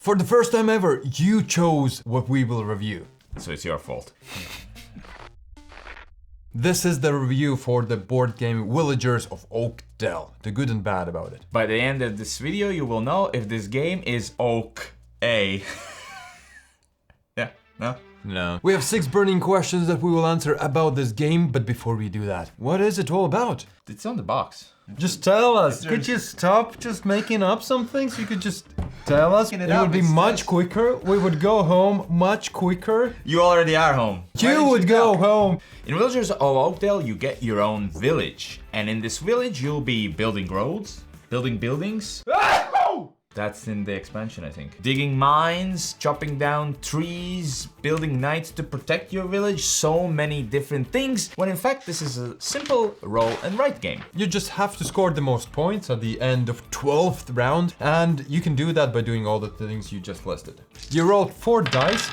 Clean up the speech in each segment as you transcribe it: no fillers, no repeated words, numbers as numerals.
For the first time ever, you chose what we will review. So it's your fault. This is the review for the board game Villagers of Oak Dell, the good and bad about it. By the end of this video, you will know if this game is Oak A. Yeah, no? No. We have 6 burning questions that we will answer about this game, but before we do that, what is it all about? It's on the box. Just tell us. Could you stop just making up some things? You could just tell us. It would be much quicker. We would go home much quicker. You already are home. You would go home. In Villagers of Oak Dell, you get your own village. And in this village, you'll be building roads, building buildings. That's in the expansion, I think. Digging mines, chopping down trees, building knights to protect your village. So many different things, when in fact this is a simple roll and write game. You just have to score the most points at the end of 12th round, and you can do that by doing all the things you just listed. You roll 4 dice,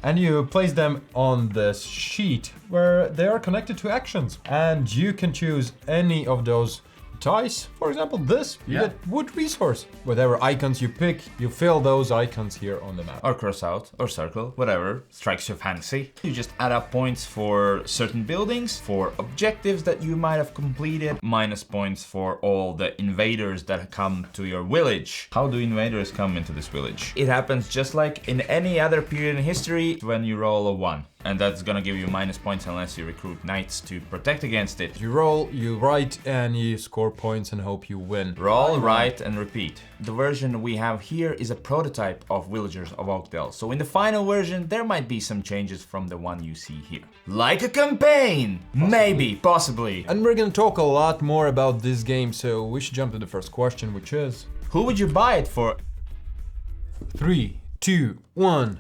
and you place them on this sheet where they are connected to actions. And you can choose any of those dice. For example, this, you get wood resource. Whatever icons you pick, you fill those icons here on the map. Or cross out, or circle, whatever strikes your fancy. You just add up points for certain buildings, for objectives that you might have completed, minus points for all the invaders that come to your village. How do invaders come into this village? It happens just like in any other period in history when you roll a 1. And that's gonna give you minus points unless you recruit knights to protect against it. You roll, you write, and you score points and hope you win. Roll, write, and repeat. The version we have here is a prototype of Villagers of Oak Dell. So in the final version, there might be some changes from the one you see here. Like a campaign! Possibly. Maybe, possibly. And we're gonna talk a lot more about this game, so we should jump to the first question, which is... Who would you buy it for? 3, 2, 1...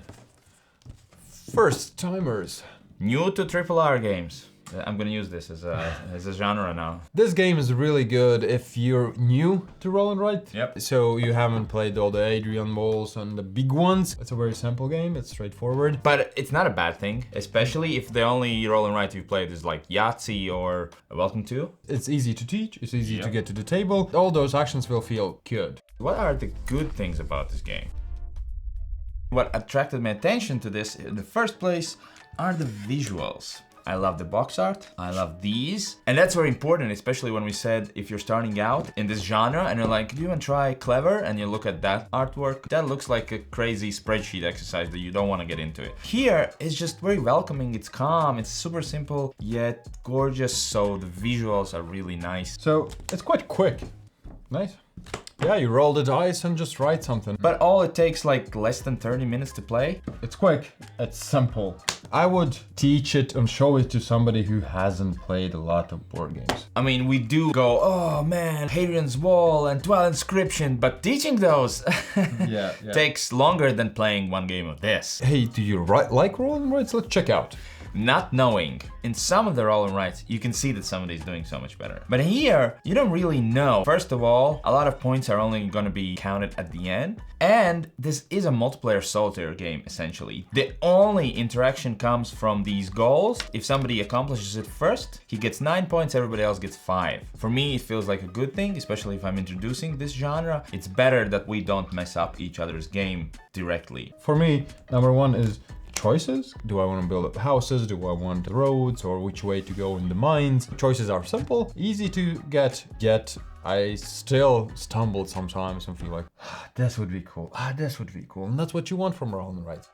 First timers. New to RRR games. I'm gonna use this as a genre now. This game is really good if you're new to roll and write. Yep. So you haven't played all the Adrian balls and the big ones. It's a very simple game, it's straightforward. But it's not a bad thing, especially if the only roll and write you've played is like Yahtzee or Welcome to. It's easy to teach, it's easy to get to the table. All those actions will feel good. What are the good things about this game? What attracted my attention to this in the first place are the visuals. I love the box art, I love these. And that's very important, especially when we said if you're starting out in this genre and you're like, do you want to try clever? And you look at that artwork, that looks like a crazy spreadsheet exercise that you don't want to get into it. Here, it's just very welcoming, it's calm, it's super simple, yet gorgeous, so the visuals are really nice. So, it's quite quick. Nice. Yeah, you roll the dice and just write something. But all it takes like less than 30 minutes to play. It's quick, it's simple. I would teach it and show it to somebody who hasn't played a lot of board games. I mean, we do go, oh man, Hadrian's Wall and 12 Inscription, but teaching those takes longer than playing one game of this. Hey, do you like roll and writes? Let's check out. Not knowing, in some of the roll and writes, you can see that somebody's doing so much better. But here, you don't really know. First of all, a lot of points are only gonna be counted at the end. And this is a multiplayer solitaire game, essentially. The only interaction comes from these goals. If somebody accomplishes it first, he gets 9 points, everybody else gets 5. For me, it feels like a good thing, especially if I'm introducing this genre. It's better that we don't mess up each other's game directly. For me, number 1 is choices. Do I want to build up houses? Do I want roads? Or which way to go in the mines? Choices are simple, easy to get, yet I still stumble sometimes and feel like, this would be cool, this would be cool. And that's what you want from roll and write.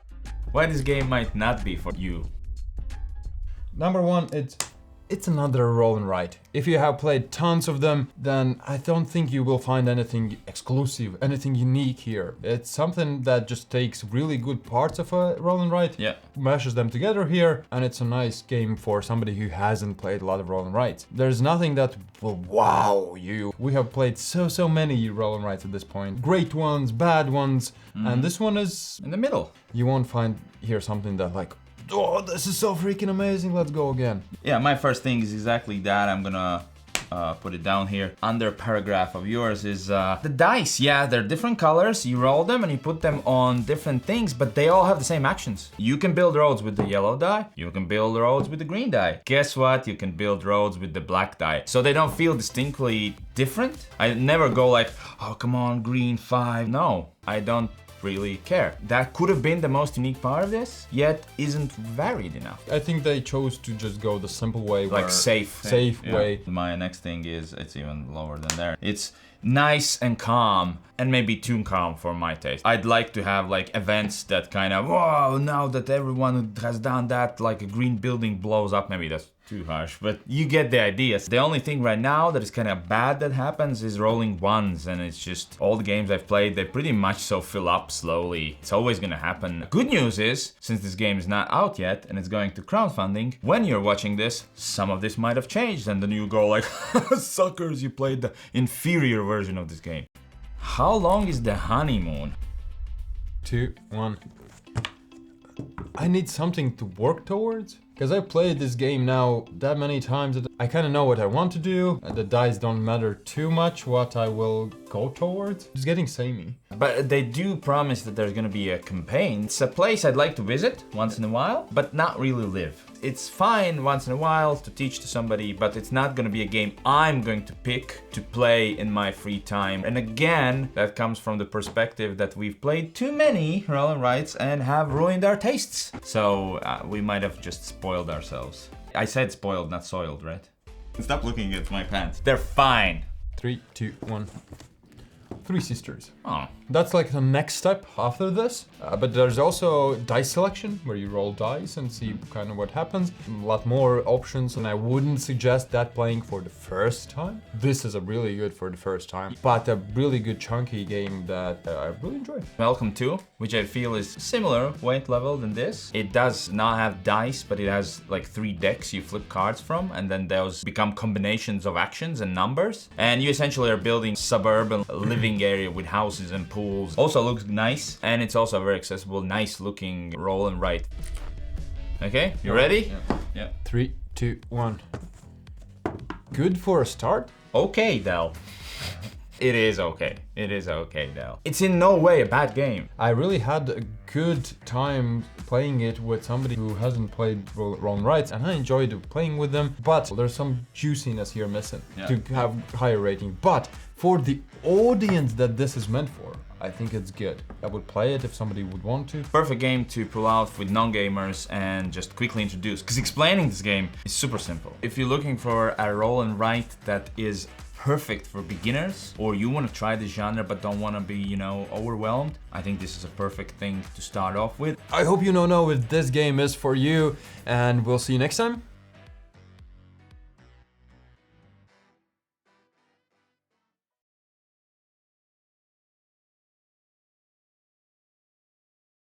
Why this game might not be for you? Number 1, it's another roll and write. If you have played tons of them, then I don't think you will find anything exclusive, anything unique here. It's something that just takes really good parts of a roll and write, meshes them together here, and it's a nice game for somebody who hasn't played a lot of roll and writes. There's nothing that will wow you. We have played so many roll and writes at this point. Great ones, bad ones, and this one is in the middle. You won't find here something that like, oh, this is so freaking amazing, let's go again. Yeah, my first thing is exactly that. I'm gonna put it down here. Under paragraph of yours is the dice. Yeah, they're different colors. You roll them and you put them on different things, but they all have the same actions. You can build roads with the yellow die. You can build roads with the green die. Guess what? You can build roads with the black die. So they don't feel distinctly different. I never go like, oh, come on, green 5. No, I don't really care. That could have been the most unique part of this, yet isn't varied enough. I think they chose to just go the simple way, Like safe yeah. way. My next thing is, it's even lower than there. It's nice and calm, and maybe too calm for my taste. I'd like to have like events that kind of, whoa, now that everyone has done that, like a green building blows up. Maybe that's too harsh, but you get the idea. The only thing right now that is kind of bad that happens is rolling ones, and it's just all the games I've played, they pretty much so fill up slowly. It's always gonna happen. Good news is, since this game is not out yet and it's going to crowdfunding, when you're watching this, some of this might have changed, and then you go like, suckers, you played the inferior version of this game. How long is the honeymoon? 2, 1. I need something to work towards. Because I played this game now that many times that I kind of know what I want to do, and the dice don't matter too much what I will go towards. It's getting samey. But they do promise that there's gonna be a campaign. It's a place I'd like to visit once in a while, but not really live. It's fine once in a while to teach to somebody, but it's not gonna be a game I'm going to pick to play in my free time. And again, that comes from the perspective that we've played too many roll and writes and have ruined our tastes. So we might have just spoiled ourselves. I said spoiled, not soiled, right? Stop looking at my pants. They're fine. 3, 2, 1. 3 Sisters. Oh. That's like the next step after this. But there's also dice selection, where you roll dice and see kind of what happens. A lot more options, and I wouldn't suggest that playing for the first time. This is a really good for the first time, but a really good chunky game that I really enjoy. Welcome to, which I feel is similar weight level than this. It does not have dice, but it has like 3 decks you flip cards from, and then those become combinations of actions and numbers. And you essentially are building suburban living area with houses and pools. Also looks nice, and it's also very accessible, nice looking roll and write. Okay, you ready? Yeah. 3, 2, 1. Good for a start. Okay, Dell. It is okay. It is okay, Dell. It's in no way a bad game. I really had a good time playing it with somebody who hasn't played Roll and Writes, and I enjoyed playing with them, but there's some juiciness here missing to have higher rating. But for the audience that this is meant for, I think it's good. I would play it if somebody would want to. Perfect game to pull out with non-gamers and just quickly introduce, because explaining this game is super simple. If you're looking for a roll and write that is perfect for beginners, or you want to try the genre but don't want to be, you know, overwhelmed, I think this is a perfect thing to start off with. I hope you know if this game is for you, and we'll see you next time.